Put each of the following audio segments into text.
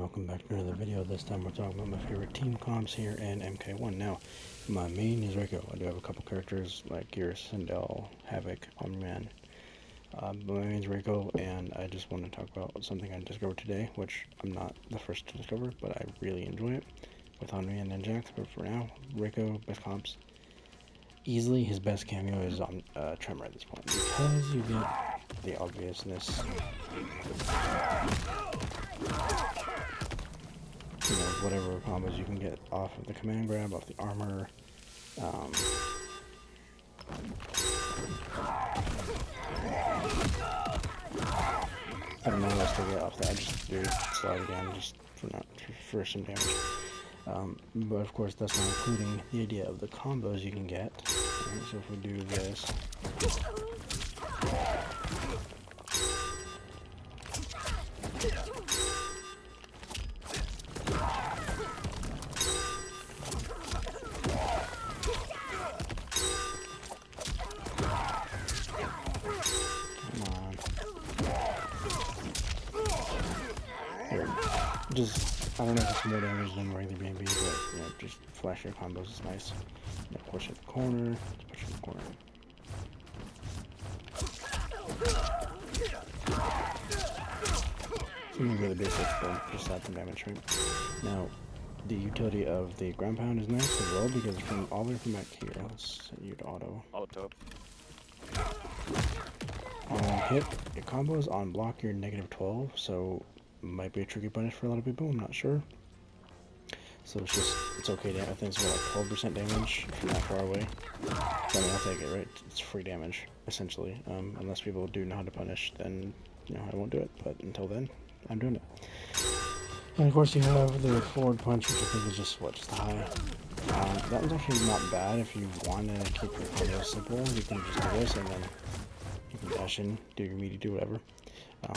welcome back to another video. This time we're talking about my favorite team comps here in Mk1. Now, my main is Rico. I do have a couple characters like Gear, Sindel, Havoc, Omni-Man. But my main is Rico, and I just want to talk about something I discovered today, which I'm not the first to discover, but I really enjoy it with Omni-Man and Jax. But for now, Rico, best comps. Easily his best cameo is on Tremor at this point, because you get the obviousness. You know, whatever combos you can get off of the command grab, off the armor. I don't know what else to get off that. I just do slide again just for some damage. But of course that's not including the idea of the combos you can get. Right, so if we do this, I don't know if it's more damage than regular BNB, but you know, just flash your combos is nice. Now push at the corner, push at the corner. Something really basic, but just add some damage, right? Now, the utility of the ground pound is nice as well, because from all the way from back here, let's set you to auto. On hit, your combos on block, you're -12, so might be a tricky punish for a lot of people, I'm not sure. So it's okay to, I think it's like 12% damage from that far away. I mean, I'll take it, right? It's free damage, essentially. Unless people do know how to punish, then, you know, I won't do it. But until then, I'm doing it. And of course you have the forward punch, which I think is just high. That one's actually not bad if you want to keep your combos simple. You can just do this and then you can dash in, do your meaty, do whatever.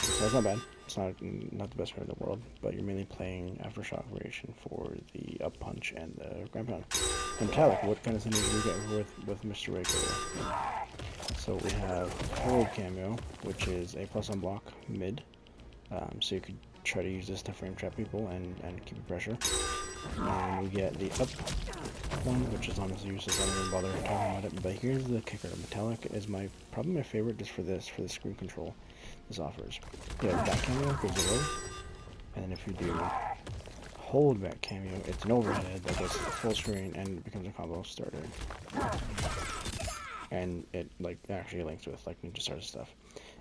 So that's not bad. It's not the best card in the world, but you're mainly playing Aftershock variation for the up punch and the ground pound. And Metallic, what kind of synergy do we get with Mr. Rico? So we have Hold Cameo, which is a plus on block mid. So you could try to use this to frame trap people and keep the pressure. And we get the up one, which is honestly useless. I don't even bother talking about it. But here's the kicker: Metallic is probably my favorite just for the screen control this offers. You have back cameo for 0, and then if you do hold back cameo, it's an overhead that gets full screen and it becomes a combo starter. And it actually links with Ninja Star stuff.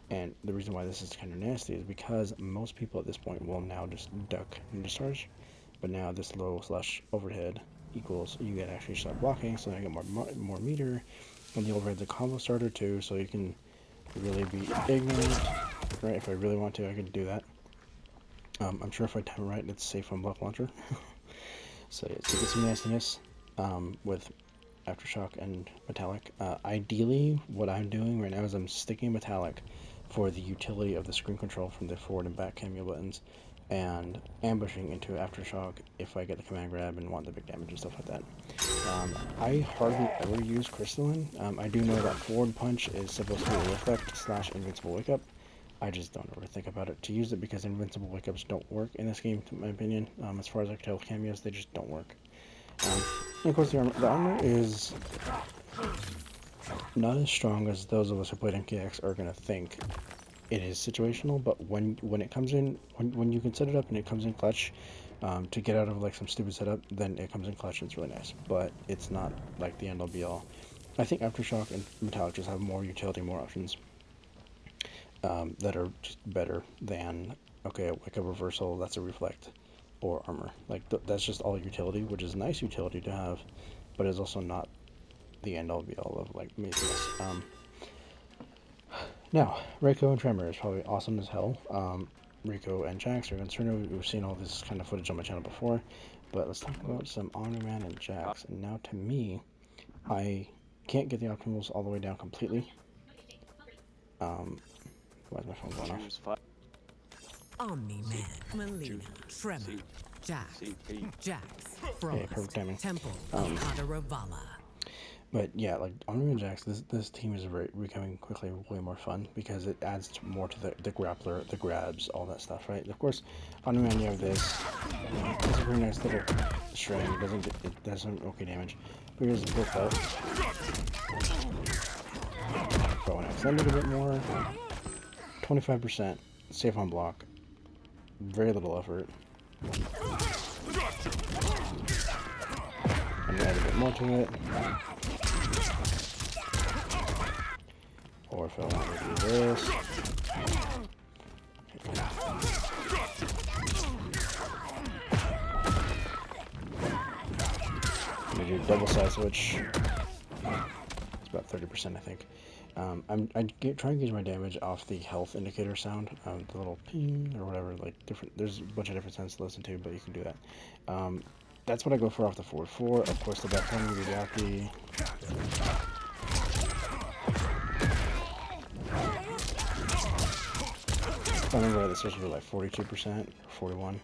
And the reason why this is kind of nasty is because most people at this point will now just duck Ninja Stars, but now this low slash overhead equals you get actually start blocking, so I get more meter, and the overhead's a combo starter too, so you can really be ignorant, right? If I really want to, I could do that. I'm sure if I time it right, it's safe on block launcher. So yeah, so get some nastiness with Aftershock and Metallic. Ideally, what I'm doing right now is I'm sticking Metallic for the utility of the screen control from the forward and back cameo buttons, and ambushing into Aftershock if I get the command grab and want the big damage and stuff like that. I hardly ever use Crystalline. I do know that forward punch is supposed to be a reflect slash invincible wake up. I just don't ever think about it to use it because invincible wake ups don't work in this game, in my opinion. As far as I can tell with cameos, they just don't work. And of course the armor is not as strong as those of us who played MKX are gonna think. It is situational, but when it comes in, when you can set it up and it comes in clutch, to get out of like some stupid setup, then it comes in clutch and it's really nice. But it's not like the end all be all. I think Aftershock and Metallic just have more utility, more options that are just better than, okay, like a reversal, that's a reflect, or armor. Like that's just all utility, which is a nice utility to have, but is also not the end all be all of like amazingness. Now, Rico and Tremor is probably awesome as hell. Rico and Jax are concerned. We've seen all this kind of footage on my channel before, but let's talk about some Omni-Man and Jax. And now, to me, I can't get the optimals all the way down completely. Why is my phone going off? Omni-Man, Melina, Tremor, Jax, Frost, Temple, Ravala. But yeah, like Omni-Man Jax, this team is becoming quickly way more fun because it adds more to the grappler, the grabs, all that stuff, right? Of course, Omni-Man, you have this, It's a very nice little string. It does some okay damage. But here's the book out. Bow and extend it a bit more. 25% safe on block. Very little effort. And add a bit more to it. Or if I want to do this. I'm going to do double side switch. It's about 30%, I think. I try and gauge my damage off the health indicator sound, the little ping or whatever. Like there's a bunch of different sounds to listen to, but you can do that. That's what I go for off the forward 4. Of course, the back 1 would be out the. I remember this was like 42% or 41.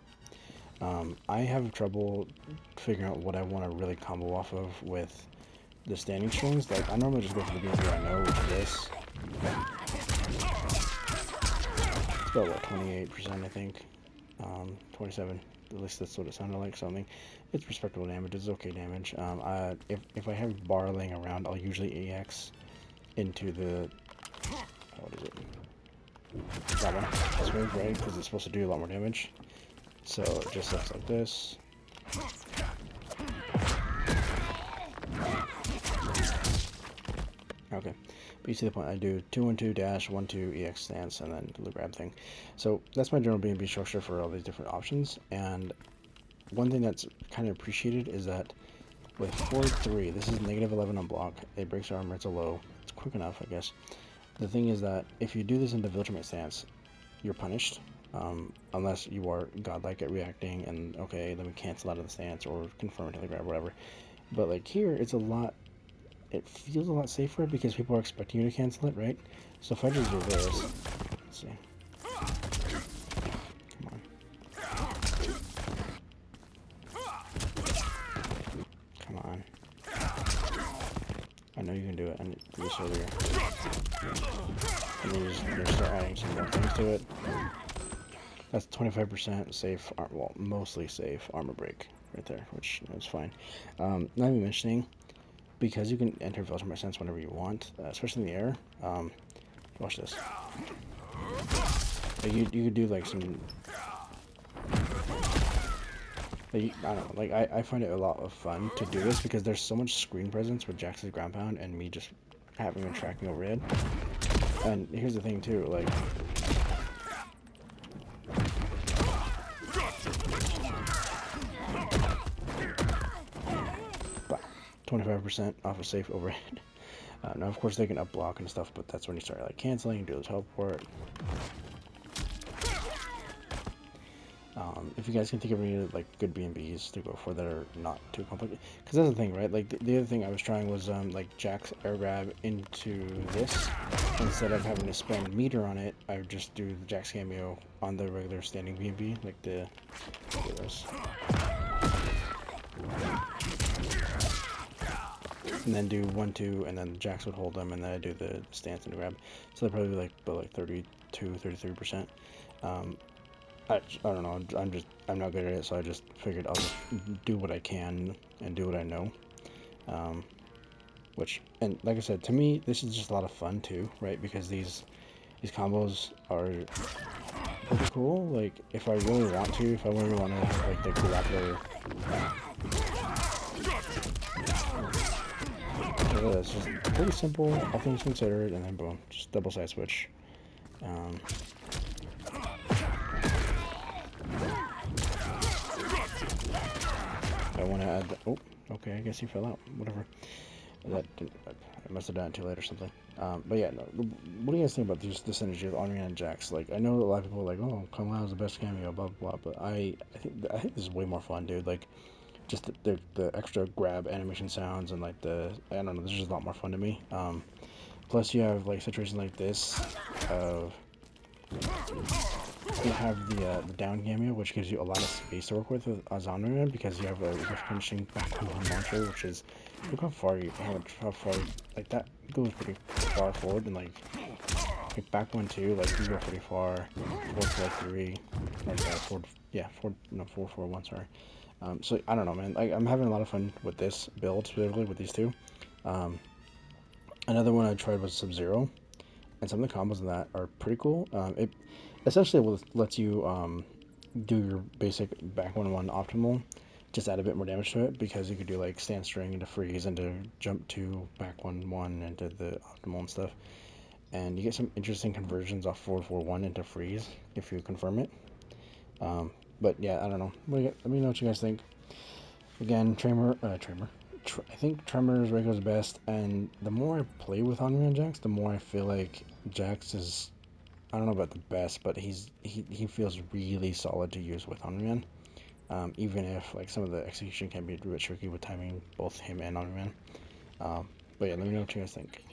I have trouble figuring out what I want to really combo off of with the standing strings. Like I normally just go for the BNB I know, which is this. It's about what, 28%, I think. 27. At least that's what it sounded like. Something. It's respectable damage. It's okay damage. If I have bar laying around, I'll usually EX into the. What is it? That one. This move, right? Because it's supposed to do a lot more damage. So it just looks like this. Okay, but you see the point. I do 2-1-2 dash 1-2 EX stance and then the grab thing. So that's my general BNB structure for all these different options. And one thing that's kind of appreciated is that with 4-3, this is negative 11 on block. It breaks armor. It's a low. It's quick enough, I guess. The thing is that if you do this in the Viltrumite stance, you're punished. Unless you are godlike at reacting and okay, then we cancel out of the stance or confirm it to the grab, whatever. But like here, it's a lot. It feels a lot safer because people are expecting you to cancel it, right? So if I just do this, let's see. Come on. Come on. I know you can do it. I did this earlier. And then you just start adding some more things to it. That's 25% safe, well, mostly safe armor break right there, which is fine. Not even mentioning, because you can enter Viltrumite stance whenever you want, especially in the air. Watch this. Like you could do like some. Like, I don't know. Like I find it a lot of fun to do this because there's so much screen presence with Jax's ground pound and me just having him tracking overhead. And here's the thing too, like. 25% off a safe overhead. Now, of course, they can up block and stuff, but that's when you start like canceling, do the teleport. If you guys can think of any like good BNBs to go for that are not too complicated, because that's the thing, right? Like the other thing I was trying was like Jax air grab into this. Instead of having to spend meter on it, I would just do the Jax cameo on the regular standing BNB, like the. Look at this. And then do 1-2, and then Jax would hold them, and then I do the stance and grab. So they're probably like about like 32-33%. I don't know. I'm not good at it, so I just figured I'll just do what I can and do what I know. And like I said, to me, this is just a lot of fun too, right? Because these combos are pretty cool. Like if I really want to, if I really want to have like the grappler. It's just pretty simple, all things considered, and then boom, just double side switch. I want to add the, oh, okay, I guess he fell out, whatever. That didn't, I must have done it too late or something. But yeah, no, what do you guys think about this synergy of Omni and Jax? Like, I know a lot of people are like, oh, Kung Lao is the best cameo, blah, blah, blah, but I think this is way more fun, dude. Like, just the extra grab animation sounds and like I don't know, this is just a lot more fun to me. Plus you have like situations like this of you have the down cameo, which gives you a lot of space to work with Azanrian, because you have a rift punching back on launcher, which is look how far like that goes pretty far forward, and like like back one too, like you go pretty far, forward for like 3, like forward, yeah, forward, no, 4-4-1, sorry. So I don't know, man. Like I'm having a lot of fun with this build, specifically with these two. Another one I tried was Sub-Zero, and some of the combos of that are pretty cool. It essentially lets you do your basic back 1-1 optimal, just add a bit more damage to it, because you could do like stand string into freeze, into jump 2, back 1-1 into the optimal and stuff. And you get some interesting conversions off 4-4-1 into freeze if you confirm it. But yeah, I don't know. Let me know what you guys think. Again, I think Tremor is Reiko's best, and the more I play with Hanrian Jax, the more I feel like Jax is, I don't know about the best, but he feels really solid to use with Hanrian. Even if like some of the execution can be a bit tricky with timing both him and Hanrian. But yeah, let me know what you guys think.